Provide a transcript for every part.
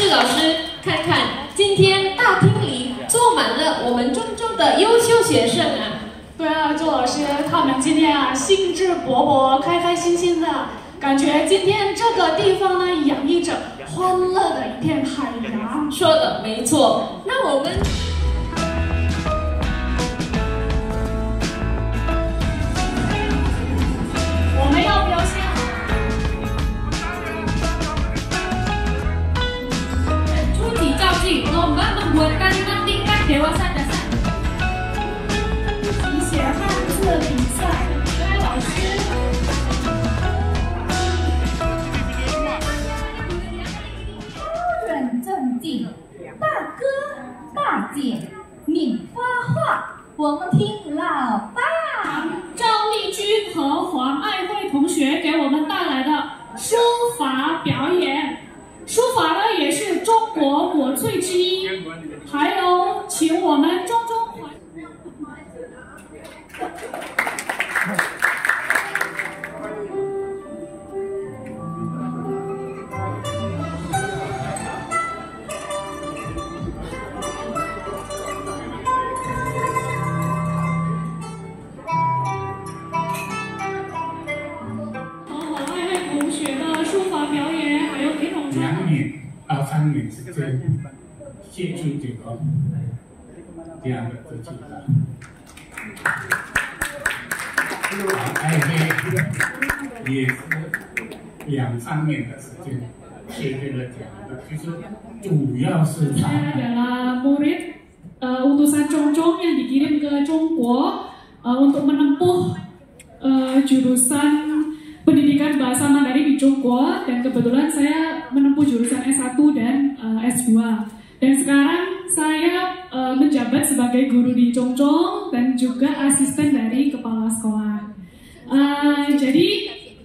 是老师，看看今天大厅里坐满了我们中中的优秀学生啊！对啊，周老师，他们今天啊兴致勃勃、开开心心的，感觉今天这个地方呢洋溢着欢乐的一片海洋。说的没错，那我们。Lomba membuat kalimat tingkat dewasa dasar. 题写汉字比赛，对老师。高人正静，大哥大姐，你发话，我们听老大。赵丽君和黄爱慧同学给我们带来的书法表演。书法呢也是中国国粹之一，还有请我们中中团。和黄爱慧同学的书法表演，还有哪种2年到3年时间接触这个这样的自己的。爱慧也是2-3年的时间学这个讲的，就是主要是他。Saya adalah murid utusan Chongchong yang dikirim ke Chongguo untuk menempuh jurusan pendidikan bahasa Mandarin di Chongguo, dan kebetulan saya menempuh jurusan S1 dan S2. Dan sekarang saya menjabat sebagai guru di Chongchong dan juga asisten dari kepala sekolah. Jadi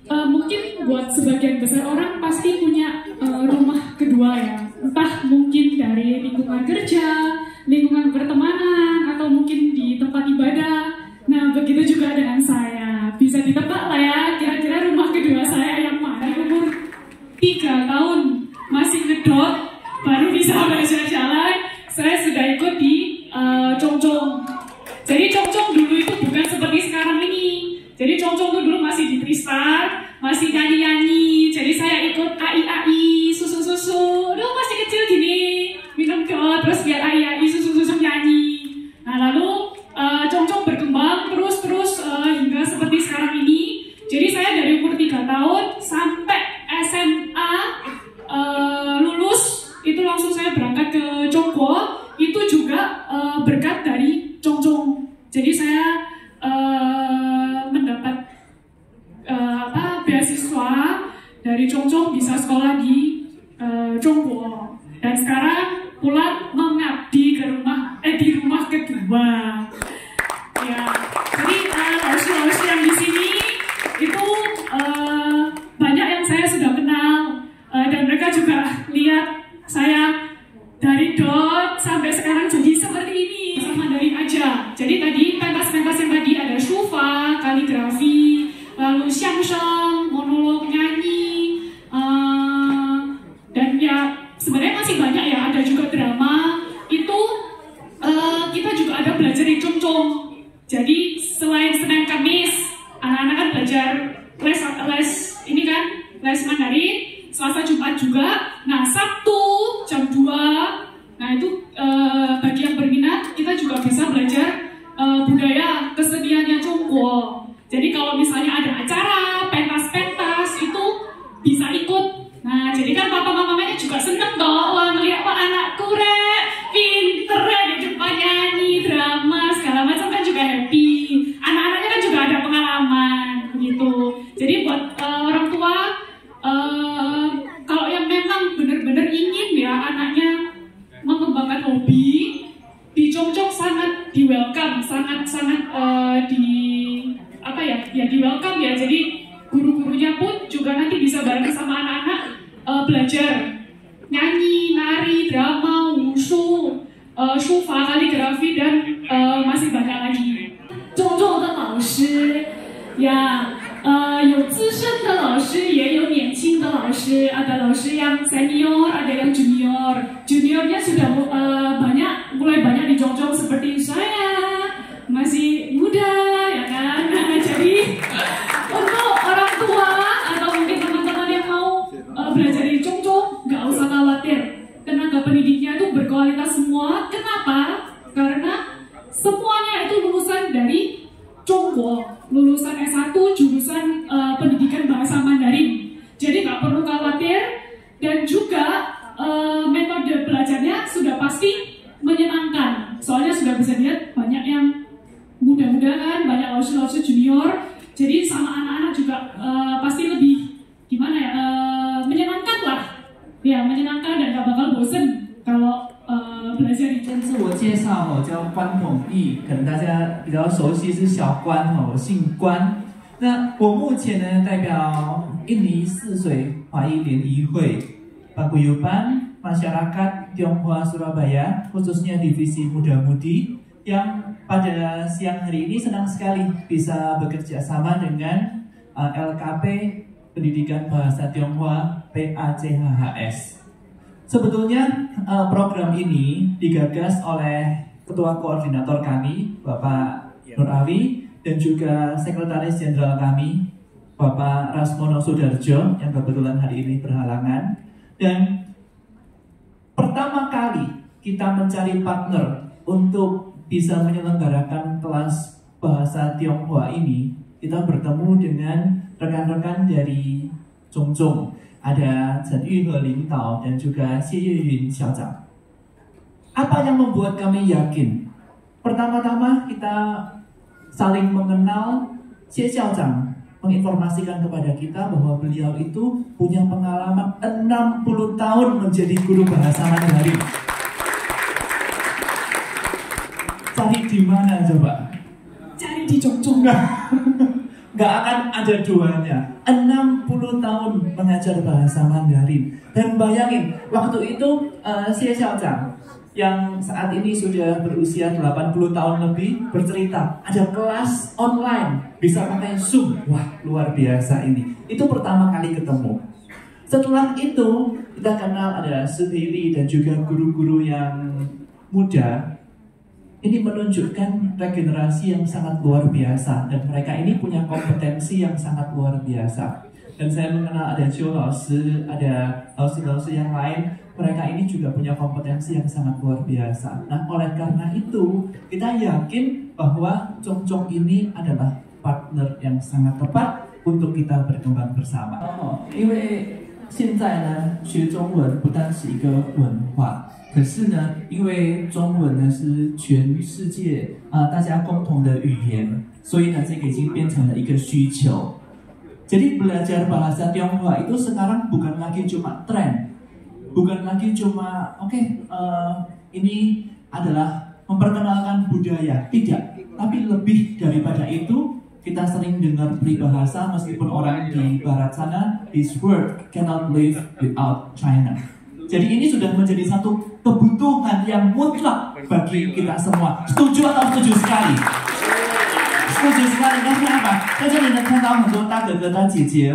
mungkin buat sebagian besar orang pasti punya rumah kedua ya, entah mungkin dari lingkungan kerja, lingkungan pertemanan, atau mungkin di tempat ibadah. Nah, begitu juga dengan saya. Bisa ditebak lah ya, kira-kira rumah kedua saya yang mana. Umur 3 tahun masih ngedot, baru bisa belajar jalan. Saya sudah ikut di Chongchong. Jadi Chongchong dulu itu bukan seperti sekarang ini. Jadi Chongchong itu dulu masih di Tristar, masih nyanyi-nyanyi. Jadi saya ikut AI, susu-susu. Aduh, masih kecil gini, minum dot, terus biar AI, susu-susu nyanyi. Nah, lalu Chongchong berkembang terus hingga seperti sekarang ini. Jadi saya dari umur 3 tahun sampai SMA lulus itu langsung saya berangkat ke Chongguo. Itu juga berkat dari Chongchong. Jadi saya mendapat beasiswa dari Chongchong, bisa sekolah di Chongguo. Dan sekarang pulang mengabdi di rumah kedua. Ya, jadi lausir-lausir yang di sini itu banyak yang saya sudah kenal, dan mereka juga lihat saya dari dot sampai sekarang jadi seperti ini, sama dari aja. Jadi tadi pentas-pentas yang tadi ada shufa, kaligrafi, lalu xiangsheng, monolog, nyanyi, dan ya sebenarnya masih banyak ya, ada juga drama. Itu kita juga ada belajar di Chongchong. Jadi selain Senin Kamis, anak-anak kan belajar les Mandarin, Selasa Jumat juga. Nah, Sabtu jam 2, nah itu bagi yang berminat kita juga bisa belajar budaya keseniannya Chongguo. Jadi kalau misalnya ada acara, pentas-pentas itu bisa ikut. Nah, jadi kan papa-mamanya juga seneng toh, wah ngeliat wah anakku pinter di depan nyanyi, drama, segala macam kan juga happy. Anak-anaknya kan juga ada pengalaman begitu. Jadi buat orang tua, kalau yang memang benar-benar ingin ya anaknya mengembangkan hobi, di Chongchong sangat di welcome, sangat di welcome ya. Jadi guru-gurunya pun juga nanti bisa bareng sama anak-anak belajar nyanyi, nari, drama, wushu, shufa, kaligrafi, dan masih banyak lagi. 中中的老师呀，有资深的老师，也有年轻的老师。ada 老师 yang senior, ada yang junior. Juniornya sudah mulai banyak di Chongqing seperti saya, masih muda ya kan. Jadi untuk orang tua atau mungkin teman-teman yang mau belajar di Chongqing, nggak usah khawatir. Tenaga pendidiknya itu berkualitas semua. Kenapa? Karena semuanya itu lulusan dari Chongguo, lulusan S1 jurusan pendidikan bahasa Mandarin. Jadi nggak perlu khawatir, dan juga metode belajarnya sudah pasti menyenangkan. Soalnya sudah bisa lihat banyak yang muda-muda kan, banyak laus-laus junior. Jadi sama anak-anak juga pasti lebih gimana ya, menyenangkan lah. Ya menyenangkan dan nggak bakal bosen kalau belajar di 自我介绍叫关统义，可能大家比较熟悉是小关我姓关。那我目前呢代表印尼泗水华裔联谊会Paguyuban Masyarakat Tionghoa Surabaya, khususnya divisi muda-mudi, yang pada siang hari ini senang sekali bisa bekerja sama dengan LKP Pendidikan Bahasa Tionghoa PACHHS. Sebetulnya program ini digagas oleh Ketua Koordinator kami, Bapak Nur Awi, dan juga Sekretaris Jenderal kami, Bapak Rasmono Sudarjo, yang kebetulan hari ini berhalangan. Dan pertama kali kita mencari partner untuk bisa menyelenggarakan kelas bahasa Tionghoa ini, kita bertemu dengan rekan-rekan dari Chongqing. Ada Chen Yuhe Lingdao dan juga Xie Yeyun Xiaozang. Apa yang membuat kami yakin? Pertama-tama kita saling mengenal. Xie Xiaozang menginformasikan kepada kita bahwa beliau itu punya pengalaman 60 tahun menjadi guru bahasa Mandarin. Cari di mana coba? Cari di Chongqing. Gak akan ada duanya. 60 tahun mengajar bahasa Mandarin. Dan bayangin, waktu itu Xie Xiaozang yang saat ini sudah berusia 80 tahun lebih bercerita, ada kelas online, bisa pakai Zoom. Wah, luar biasa ini. Itu pertama kali ketemu. Setelah itu, kita kenal ada sendiri dan juga guru-guru yang muda. Ini menunjukkan regenerasi yang sangat luar biasa, dan mereka ini punya kompetensi yang sangat luar biasa. Dan saya mengenal ada Joe Laosi, ada Laosi yang lain. Mereka ini juga punya kompetensi yang sangat luar biasa. Nah, oleh karena itu kita yakin bahwa Chongqing ini adalah partner yang sangat tepat untuk kita berkembang bersama. 因为现在呢，学中文不但是一个文化。可是呢，因为中文呢是全世界大家共同的语言，所以呢这个已经变成了一个需求。Jadi belajar bahasa Tionghoa itu sekarang bukan lagi cuma tren, bukan lagi cuma ini adalah memperkenalkan budaya, tidak. Tapi lebih daripada itu, kita sering dengar peribahasa meskipun orang di barat sana, this world cannot live without China. Jadi ini sudah menjadi satu kebutuhan yang mutlak bagi kita semua. Setuju atau setuju sekali? Setuju sekali. Karena apa？在这里能看到很多大哥哥大姐姐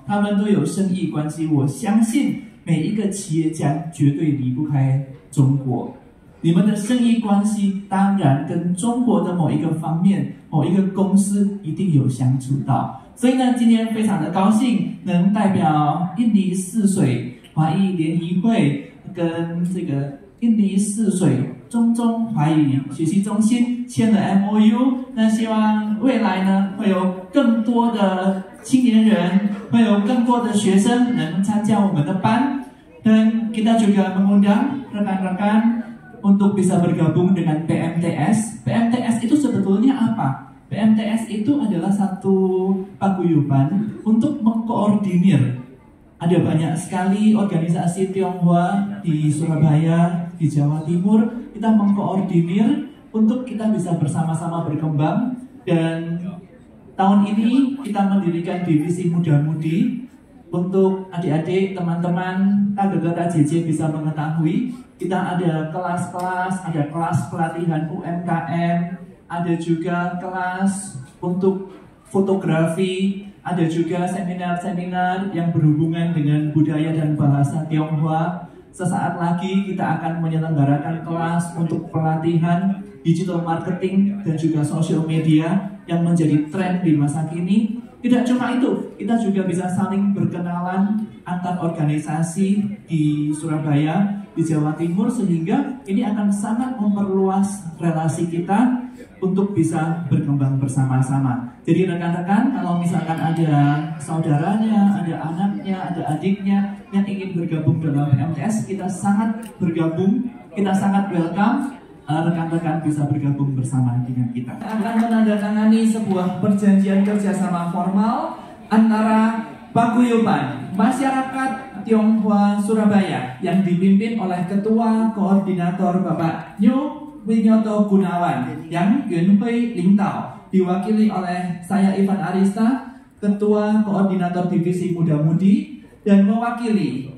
他们都有生意关系。我相信每一个企业家绝对离不开中国。你们的生意关系当然跟中国的某一个方面、某一个公司一定有相处到。所以呢，今天非常的高兴能代表印尼泗水华裔联谊会跟这个印尼泗水中中华语学习中心签了 MOU， 那希望未来呢会有更多的青年人，会有更多的学生能参加我们的班， dan kita juga mengundang rekan-rekan untuk bisa bergabung dengan PMTS. PMTS itu sebetulnya apa? PMTS itu adalah satu paguyuban untuk mengkoordinir. Ada banyak sekali organisasi Tionghoa di Surabaya, di Jawa Timur. Kita mengkoordinir untuk kita bisa bersama-sama berkembang. Dan tahun ini kita mendirikan divisi muda-mudi. Untuk adik-adik, teman-teman, TGG bisa mengetahui, kita ada kelas-kelas, ada kelas pelatihan UMKM, ada juga kelas untuk fotografi, ada juga seminar-seminar yang berhubungan dengan budaya dan bahasa Tionghoa. Sesaat lagi kita akan menyelenggarakan kelas untuk pelatihan digital marketing dan juga social media yang menjadi tren di masa kini. Tidak cuma itu, kita juga bisa saling berkenalan antar organisasi di Surabaya, di Jawa Timur, sehingga ini akan sangat memperluas relasi kita untuk bisa berkembang bersama-sama. Jadi rekan-rekan, kalau misalkan ada saudaranya, ada anaknya, ada adiknya yang ingin bergabung dalam PMTS, kita sangat bergabung, kita sangat welcome. Rekan-rekan bisa bergabung bersama dengan kita. Akan menandatangani sebuah perjanjian kerjasama formal antara Paguyuban Masyarakat Tionghoa Surabaya yang dipimpin oleh Ketua Koordinator Bapak Nyo Winyoto Gunawan yang Yunhui Lingtao, diwakili oleh saya Ivan Arista, Ketua Koordinator Divisi Muda Mudi, dan mewakili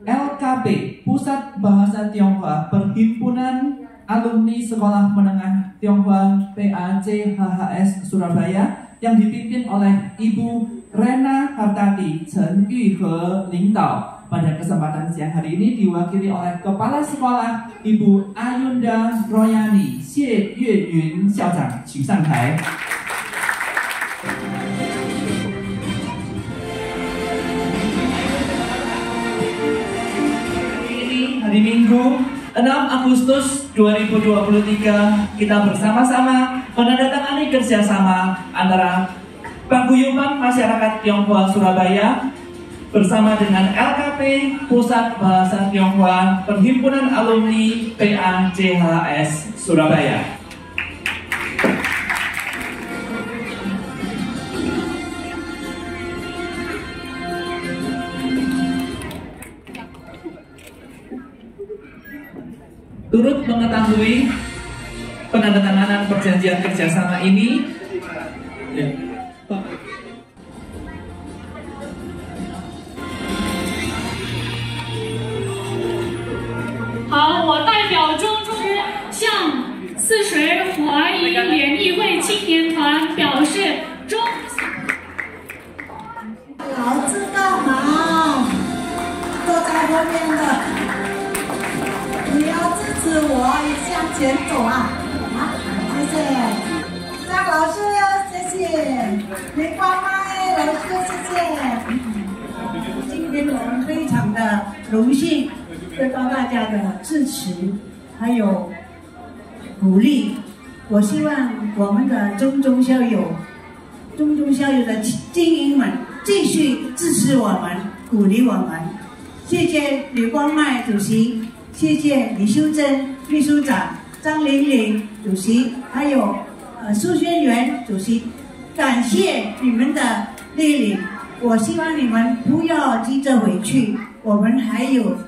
LKP Pusat Bahasa Tionghoa Perhimpunan Alumni Sekolah Menengah Tionghoa PACHHS Surabaya yang dipimpin oleh Ibu Rena Hartati Chen Yuhe Lingtao. Pada kesempatan siang hari ini diwakili oleh Kepala Sekolah Ibu Ayunda Royani Xie Yueyun Xiaojang,请上台。Hari Minggu 6 Agustus 2023 kita bersama-sama menandatangani kerjasama antara Paguyuban Masyarakat Tionghoa Surabaya bersama dengan LKP Pusat Bahasa Tionghoa Perhimpunan Alumni PACHHS Surabaya. Turut mengetahui penandatanganan perjanjian kerjasama ini,好，我代表中中向泗水华谊联谊会青年团表示衷。老子干嘛？坐在后面的。你要支持我向前走啊！好，谢谢张老师，谢谢梅花麦老师，谢谢。今天我们非常的荣幸得到大家的支持，还有鼓励。我希望我们的中中校友的精英们继续支持我们，鼓励我们。谢谢吕光迈主席。谢谢李秀珍秘书长、张玲玲主席，还有苏轩元主席，感谢你们的莅临。我希望你们不要急着回去，我们还有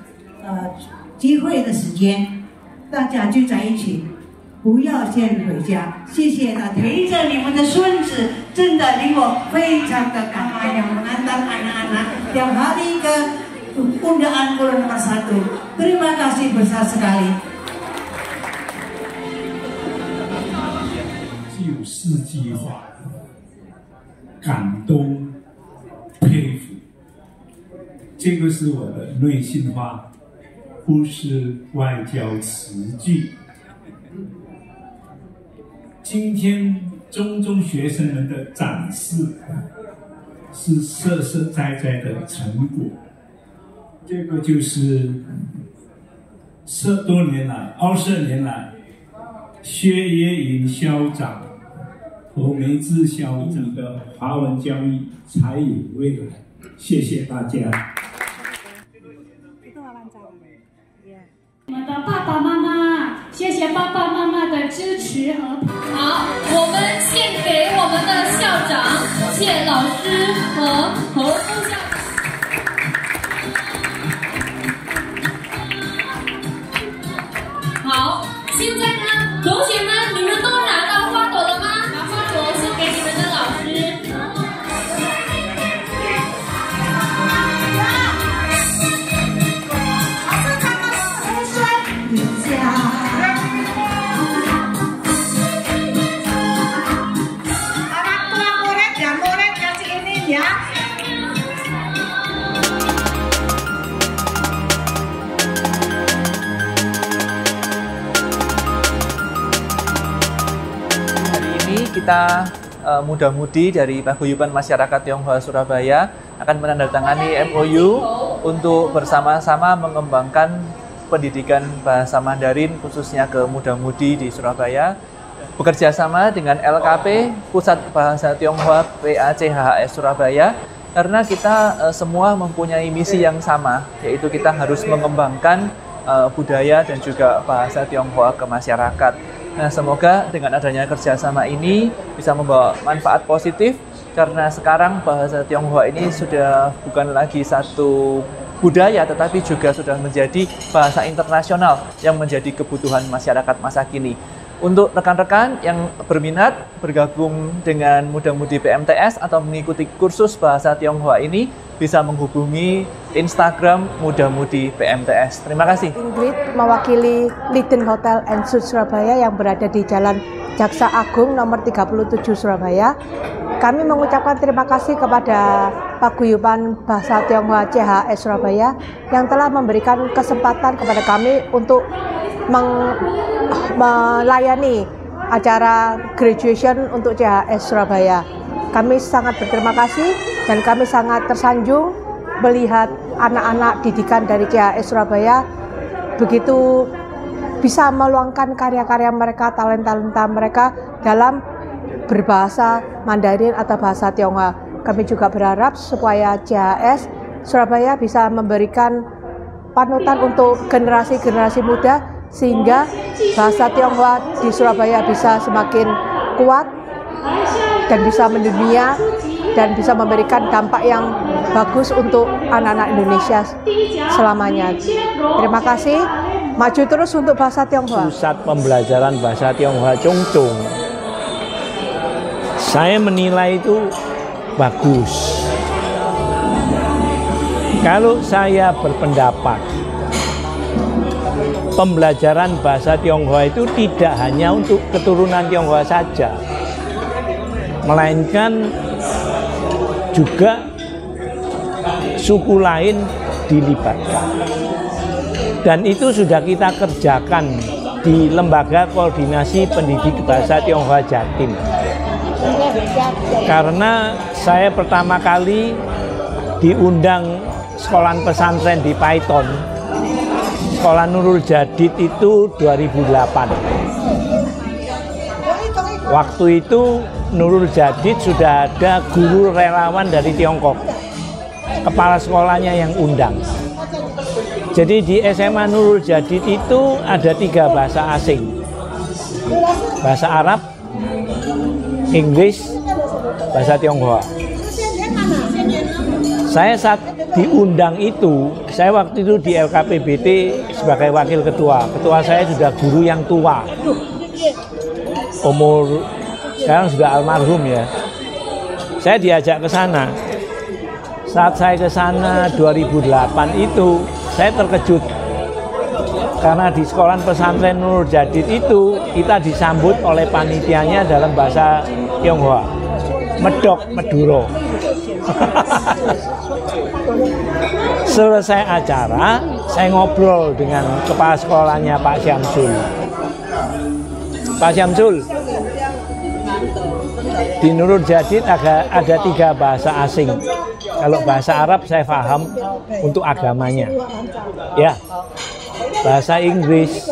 机会的时间，大家聚在一起，不要先回家。谢谢大家，陪着你们的孙子，真的令我非常的感恩。yang mengantar anak-anak yang hari ke Undaan Pulau nomor 1. Terima kasih besar sekali. 具有世纪化，感动、佩服，这个是我的内心话，不是外交词句。今天中中学生们的展示是实实在在的成果。这个就是20年来，薛耶云校长和梅志校长的华文教育才有未来。谢谢大家。我们的爸爸妈妈，谢谢爸爸妈妈的支持和好，我们献给我们的校长谢老师和侯副校长。好，现在呢，同学们，你们都拿到花朵了吗？把花朵送给你们的老师。Anak tua murid dan murid kasih ini ya. kita muda-mudi dari Paguyuban Masyarakat Tionghoa Surabaya akan menandatangani MOU untuk bersama-sama mengembangkan pendidikan bahasa Mandarin khususnya ke muda-mudi di Surabaya, bekerja sama dengan LKP Pusat Bahasa Tionghoa PACHHS Surabaya, karena kita semua mempunyai misi yang sama, yaitu kita harus mengembangkan budaya dan juga bahasa Tionghoa ke masyarakat. Nah, semoga dengan adanya kerjasama ini bisa membawa manfaat positif, karena sekarang bahasa Tionghoa ini sudah bukan lagi satu budaya, tetapi juga sudah menjadi bahasa internasional yang menjadi kebutuhan masyarakat masa kini. Untuk rekan-rekan yang berminat bergabung dengan Muda-Mudi PMTS atau mengikuti kursus bahasa Tionghoa ini, bisa menghubungi Instagram Muda-Mudi PMTS. Terima kasih. Ingrid mewakili Liden Hotel and Suites Surabaya yang berada di Jalan Jaksa Agung nomor 37 Surabaya. Kami mengucapkan terima kasih kepada Paguyuban Bahasa Tionghoa CHHS Surabaya yang telah memberikan kesempatan kepada kami untuk melayani acara graduation untuk CHHS Surabaya. Kami sangat berterima kasih dan kami sangat tersanjung melihat anak-anak didikan dari CHHS Surabaya begitu bisa meluangkan karya-karya mereka, talenta-talenta mereka dalam berbahasa Mandarin atau bahasa Tionghoa. Kami juga berharap supaya CHHS Surabaya bisa memberikan panutan untuk generasi-generasi muda sehingga bahasa Tionghoa di Surabaya bisa semakin kuat dan bisa mendunia dan bisa memberikan dampak yang bagus untuk anak-anak Indonesia selamanya. Terima kasih. Maju terus untuk bahasa Tionghoa. Pusat pembelajaran bahasa Tionghoa Chongchong, saya menilai itu bagus. Kalau saya berpendapat pembelajaran bahasa Tionghoa itu tidak hanya untuk keturunan Tionghoa saja, melainkan juga suku lain dilibatkan. Dan itu sudah kita kerjakan di Lembaga Koordinasi Pendidik Bahasa Tionghoa Jatim. Karena saya pertama kali diundang sekolah pesantren di Paiton, Sekolah Nurul Jadid itu 2008. Waktu itu Nurul Jadid sudah ada guru relawan dari Tiongkok, kepala sekolahnya yang undang. Jadi di SMA Nurul Jadid itu ada 3 bahasa asing, bahasa Arab, Inggris, bahasa Tionghoa. Saya saat diundang itu, saya waktu itu di LKPBT sebagai wakil ketua. Ketua saya sudah guru yang tua, umur sekarang sudah almarhum ya. Saya diajak ke sana. Saat saya ke sana 2008 itu, saya terkejut karena di sekolah pesantren Nurul Jadid itu kita disambut oleh panitianya dalam bahasa Tionghoa, medok meduro. Selesai acara, saya ngobrol dengan kepala sekolahnya Pak Syamsul. Pak Syamsul, di Nurul Jadid ada 3 bahasa asing. Kalau bahasa Arab saya paham untuk agamanya. Ya, bahasa Inggris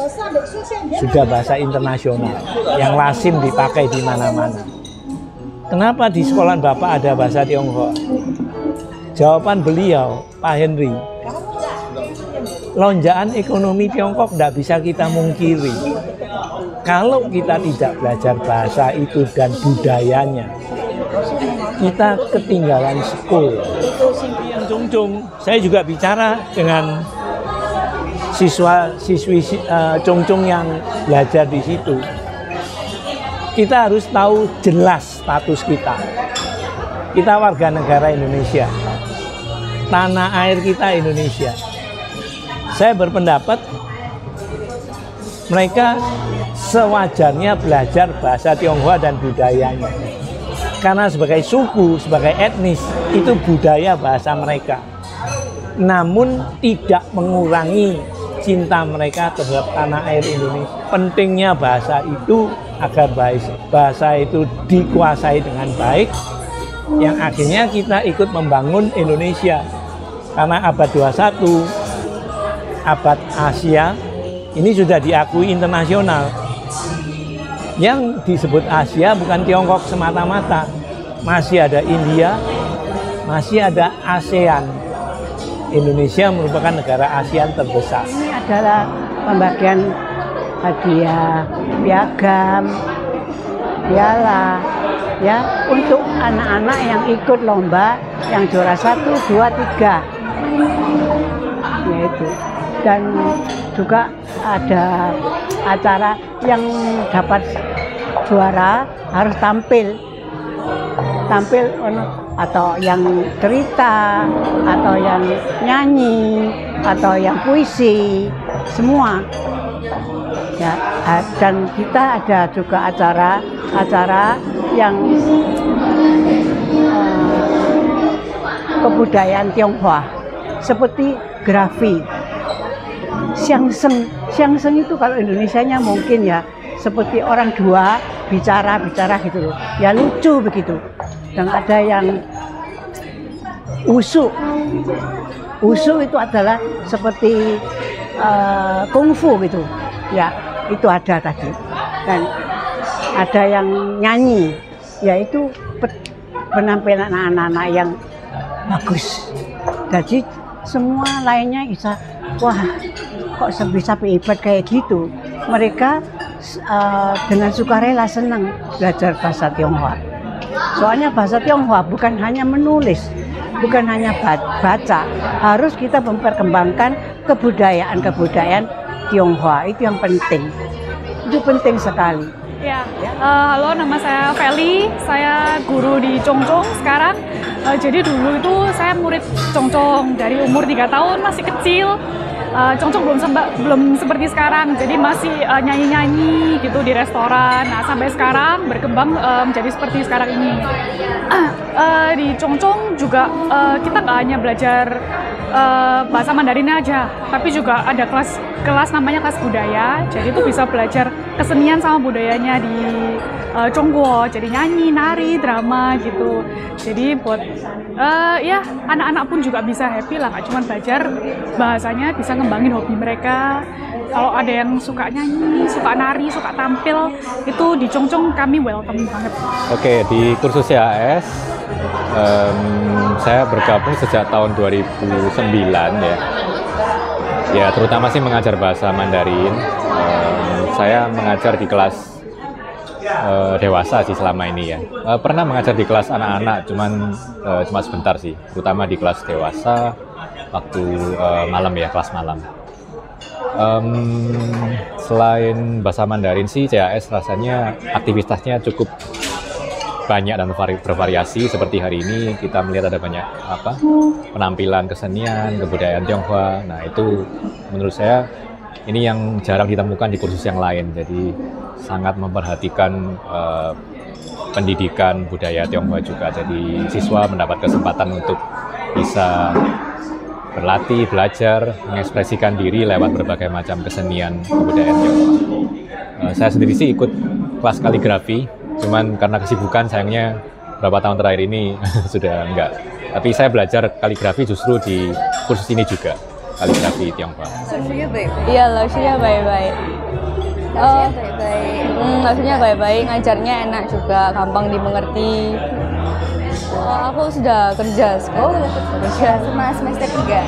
sudah bahasa internasional yang lazim dipakai di mana-mana. Kenapa di sekolah Bapak ada bahasa Tionghoa? Jawaban beliau, Pak Henry, lonjakan ekonomi Tiongkok tidak bisa kita mungkiri. Kalau kita tidak belajar bahasa itu dan budayanya, kita ketinggalan school. Chongchong, saya juga bicara dengan siswa-siswi Chongchong yang belajar di situ. Kita harus tahu jelas status kita. Kita warga negara Indonesia. Tanah air kita Indonesia. Saya berpendapat mereka sewajarnya belajar bahasa Tionghoa dan budayanya. Karena sebagai suku, sebagai etnis, itu budaya bahasa mereka. Namun tidak mengurangi cinta mereka terhadap tanah air Indonesia. Pentingnya bahasa itu agar bahasa itu dikuasai dengan baik, yang akhirnya kita ikut membangun Indonesia. Karena abad 21, abad Asia, ini sudah diakui internasional. Yang disebut Asia bukan Tiongkok semata-mata, masih ada India, masih ada ASEAN. Indonesia merupakan negara ASEAN terbesar. Ini adalah pembagian hadiah, piagam, piala, ya, untuk anak-anak yang ikut lomba yang juara 1, 2, 3, yaitu. Dan juga ada acara yang dapat juara harus tampil atau yang cerita, atau yang nyanyi, atau yang puisi, semua. Ya, dan kita ada juga acara yang kebudayaan Tionghoa seperti grafi, xiangsheng itu kalau Indonesianya mungkin ya seperti orang dua bicara gitu loh, ya lucu begitu. Dan ada yang wushu itu adalah seperti kungfu gitu, ya itu ada tadi. Dan ada yang nyanyi, yaitu penampilan anak-anak yang bagus. Jadi semua lainnya bisa, wah kok bisa hebat kayak gitu. Mereka dengan sukarela senang belajar bahasa Tionghoa. Soalnya bahasa Tionghoa bukan hanya menulis, bukan hanya baca, harus kita memperkembangkan kebudayaan Tionghoa, itu yang penting. Itu penting sekali. Ya, halo, nama saya Feli, saya guru di Chongchong sekarang. Jadi dulu itu saya murid Chongchong dari umur 3 tahun, masih kecil. Chongchong belum seperti sekarang, jadi masih nyanyi-nyanyi gitu di restoran. Nah, sampai sekarang berkembang menjadi seperti sekarang ini. Di Chongchong juga kita nggak hanya belajar bahasa Mandarin aja, tapi juga ada kelas namanya kelas budaya. Jadi itu bisa belajar kesenian sama budayanya di Chongguo, jadi nyanyi, nari, drama gitu. Jadi buat ya anak-anak pun juga bisa happy lah, nggak cuma belajar bahasanya, bisa ngembangin hobi mereka. Kalau ada yang suka nyanyi, suka nari, suka tampil, itu di Chongchong kami welcome banget. Oke, di kursus CHS saya bergabung sejak tahun 2009 ya. Ya, terutama sih mengajar bahasa Mandarin. Saya mengajar di kelas dewasa sih selama ini ya. Pernah mengajar di kelas anak-anak, cuma sebentar sih, terutama di kelas dewasa waktu malam ya, kelas malam. Selain bahasa Mandarin sih, CHS rasanya aktivitasnya cukup banyak dan bervariasi. Seperti hari ini kita melihat ada banyak penampilan kesenian, kebudayaan Tionghoa. Nah, itu menurut saya ini yang jarang ditemukan di kursus yang lain. Jadi sangat memperhatikan pendidikan budaya Tionghoa juga. Jadi siswa mendapat kesempatan untuk bisa berlatih, belajar, mengekspresikan diri lewat berbagai macam kesenian kebudayaan Tionghoa. Saya sendiri sih ikut kelas kaligrafi, cuman karena kesibukan sayangnya beberapa tahun terakhir ini sudah enggak. Tapi saya belajar kaligrafi justru di kursus ini juga, kaligrafi Tionghoa. Iya, lausnya baik-baik. Lausnya baik-baik, ngajarnya enak juga, gampang dimengerti. Aku sudah kerja sekarang. Kerja sama semester 3.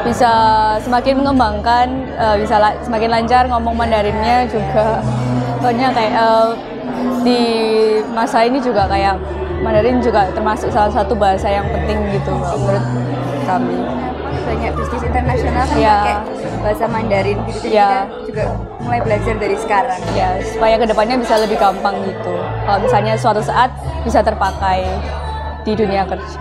Bisa semakin mengembangkan, bisa semakin lancar ngomong Mandarinnya juga. Soalnya kayak di masa ini juga kayak Mandarin juga termasuk salah satu bahasa yang penting gitu menurut kami. Banyak bisnis internasional kan pakai bahasa Mandarin gitu, jadi kita juga mulai belajar dari sekarang. Ya, supaya kedepannya bisa lebih gampang gitu. Kalau misalnya suatu saat bisa terpakai di dunia kerja.